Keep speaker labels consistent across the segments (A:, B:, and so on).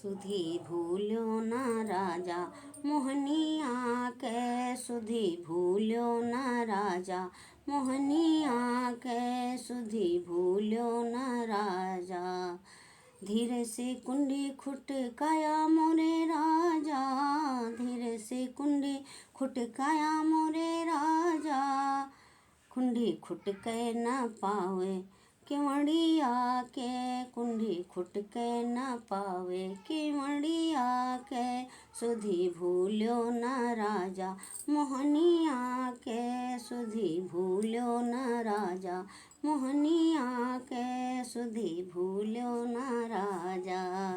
A: सुधी भूल्यो ना राजा मोहनिया के, सुधी भूल्यो ना राजा मोहनिया के, सुधी भूल्यो ना राजा। धीरे से कुंडी खुटकाया मोरे राजा, धीरे से कुंडी खुटकाया मोरे राजा। कुंडी खुटके न पावे केवड़िया के, कुंडी खुटके न पावे केवड़िया के, सुधी भूल्यो न राजा मोहनिया के, सुधी भूल्यो न राजा मोहनिया के, सुधी भूल्यो न राजा।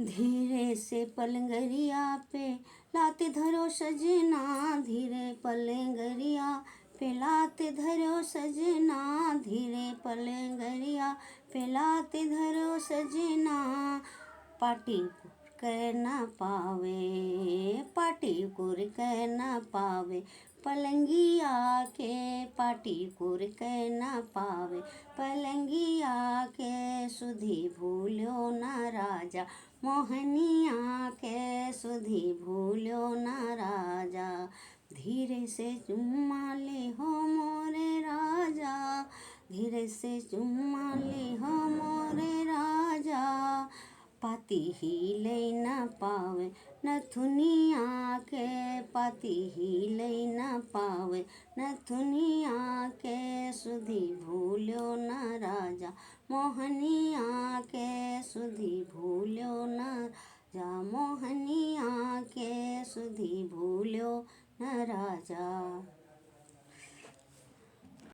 A: धीरे से पलंगरिया पे लाते धरो सजना, धीरे पलंगरिया पे लाते धरो सजना, धीरे पलंगरिया पे लाते धरो सजना। पाटी कह न पावे, पाटी कुर कह न पावे पलंगिया के, पाटी कुर कह न पावे पलंगिया के, सुधी भूल्यो न राजा मोहनिया के, सुधी भूल्यो न राजा। धीरे से चुम्मा ले हो मोरे राजा, धीरे से चुम्मा ले हो मोरे राजा। पाती हिले न पावे नथुनिया के, पाती हिले न पावे नथुनिया के, सुधी भूल्यो न राजा मोहनिया के, सुधी भूल्यो न राजा मोहनिया के, सुधी भूल्यो न राजा।